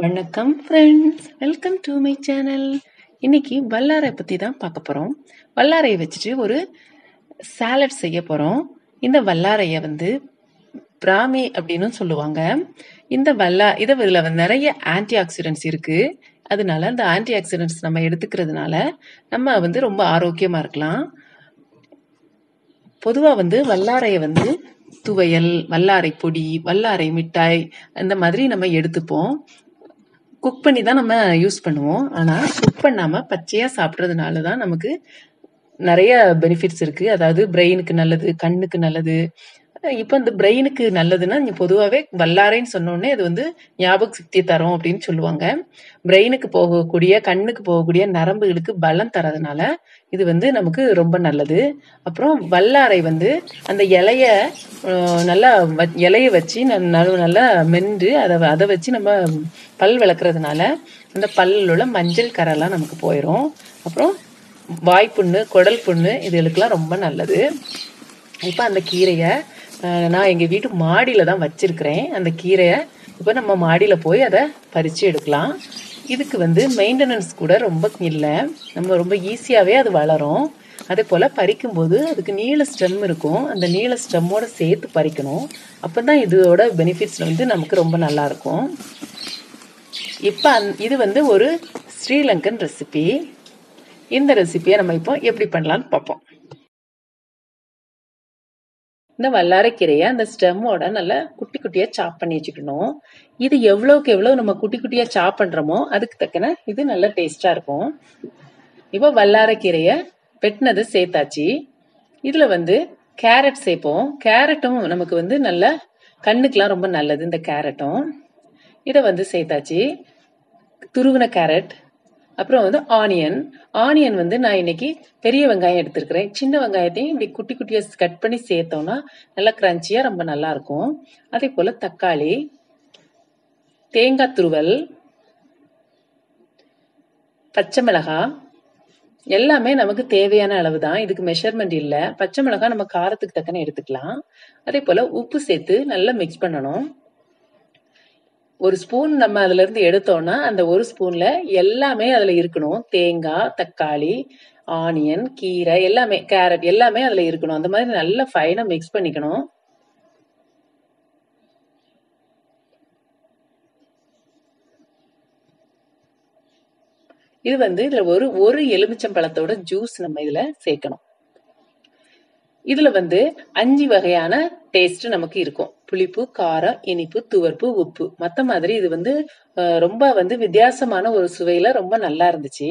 வணக்கம் friends, welcome to my channel. இன்னைக்கு வல்லாரை பற்றி தான் பார்க்க போகிறோம். வல்லாரையை வச்சுட்டு ஒரு சாலட் செய்ய போகிறோம். இந்த வல்லாரையை பிராமி அப்படின்னு சொல்லுவாங்க. இதில் நிறைய ஆன்டி ஆக்சிடென்ட்ஸ் இருக்குது. அதனால அந்த ஆன்டி ஆக்சிடென்ட்ஸ் நம்ம எடுத்துக்கிறதுனால நம்ம ரொம்ப ஆரோக்கியமாக இருக்கலாம். பொதுவாக வல்லாரையை துவையல், வல்லாரை பொடி, வல்லாரை மிட்டாய் அந்த மாதிரி நம்ம எடுத்துப்போம். குக் பண்ணி தான் நம்ம யூஸ் பண்ணுவோம். ஆனால் குக் பண்ணாமல் பச்சையாக சாப்பிட்றதுனால தான் நமக்கு நிறைய பெனிஃபிட்ஸ் இருக்குது. அதாவது பிரெயினுக்கு நல்லது, கண்ணுக்கு நல்லது. இப்போ இந்த பிரெயினுக்கு நல்லதுன்னா நீங்கள் பொதுவாகவே வல்லாரைன்னு சொன்னோடனே அது ஞாபக சக்தி தரும் அப்படின்னு சொல்லுவாங்க. பிரெயினுக்கு போகக்கூடிய, கண்ணுக்கு போகக்கூடிய நரம்புகளுக்கு பலம் தரதுனால இது நமக்கு ரொம்ப நல்லது. அப்புறம் வல்லாரை அந்த இலைய நல்லா இலைய வச்சு நல்லா மென்று அதை வச்சு நம்ம பல் விளக்குறதுனால அந்த பல்லில் உள்ள மஞ்சள் கரெல்லாம் நமக்கு போயிடும். அப்புறம் வாய்ப்புண்ணு, குடல் புண்ணு இதுகளுக்கெல்லாம் ரொம்ப நல்லது. இப்போ அந்த கீரையை நான் எங்கள் வீட்டு மாடியில் தான் வச்சிருக்கிறேன். அந்த கீரையை இப்போ நம்ம மாடியில் போய் அதை பறித்து எடுக்கலாம். இதுக்கு மெயின்டெனன்ஸ் கூட ரொம்ப இல்லை, நம்ம ரொம்ப ஈஸியாகவே அது வளரும். அதே போல் பறிக்கும்போது அதுக்கு நீள ஸ்டெம் இருக்கும். அந்த நீள ஸ்டெம்மோடு சேர்த்து பறிக்கணும். அப்போ தான் இதோட பெனிஃபிட்ஸ் நமக்கு ரொம்ப நல்லாயிருக்கும். இப்போ இது ஒரு ஸ்ரீலங்கன் ரெசிபி. இந்த ரெசிபியை நம்ம இப்போ எப்படி பண்ணலான்னு பார்ப்போம். இந்த வல்லாரைக்கீரையை அந்த ஸ்டெம்மோட நல்லா குட்டி குட்டியா சாப் பண்ணி வச்சுக்கணும். இது எவ்வளவுக்கு எவ்வளவு நம்ம குட்டி குட்டியா சாப் பண்றோமோ அதுக்கு தக்கன இது நல்ல டேஸ்டா இருக்கும். இப்போ வல்லாரைக்கீரையை வெட்டினது சேர்த்தாச்சு. இதுல கேரட் சேர்ப்போம். கேரட்டும் நமக்கு நல்ல கண்ணுக்கெல்லாம் ரொம்ப நல்லது. இந்த கேரட்டும் இதை சேர்த்தாச்சு. துருவின கேரட். அப்புறம் ஆனியன். ஆனியன் நான் இன்னைக்கு பெரிய வெங்காயம் எடுத்திருக்கிறேன். சின்ன வெங்காயத்தையும் இப்படி குட்டி குட்டியா கட் பண்ணி சேர்த்தோம்னா நல்லா கிரன்ச்சியா ரொம்ப நல்லா இருக்கும். அதே போல தக்காளி, தேங்காய் துருவல், பச்சை மிளகாய் எல்லாமே நமக்கு தேவையான அளவு தான். இதுக்கு மெஷர்மெண்ட் இல்லை. பச்சை மிளகாய் நம்ம காரத்துக்கு தக்கன எடுத்துக்கலாம். அதே போல உப்பு சேர்த்து நல்லா மிக்ஸ் பண்ணணும். ஒரு ஸ்பூன் நம்ம அதுல இருந்து எடுத்தோம்னா அந்த ஒரு ஸ்பூன்ல எல்லாமே அதுல இருக்கணும். தேங்காய், தக்காளி, ஆனியன், கீரை எல்லாமே, கேரட் எல்லாமே அதுல இருக்கணும். அந்த மாதிரி நல்லா ஃபைனா மிக்ஸ் பண்ணிக்கணும். இது இதுல ஒரு எலுமிச்சம்பழத்தோட ஜூஸ் நம்ம இதுல சேர்க்கணும். இதுல 5 வகையான டேஸ்ட் நமக்கு இருக்கும். புளிப்பு, காரம், இனிப்பு, துவர்ப்பு, உப்பு. மத்த மாதிரி இது ரொம்ப வித்தியாசமான ஒரு சுவையில ரொம்ப நல்லா இருந்துச்சு.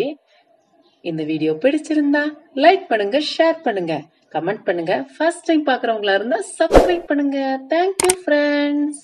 இந்த வீடியோ பிடிச்சிருந்தா லைக் பண்ணுங்க, ஷேர் பண்ணுங்க, கமெண்ட் பண்ணுங்க. ஃபர்ஸ்ட் டைம் பாக்குறவங்களா இருந்தா சப்ஸ்கிரைப் பண்ணுங்க. Thank you friends.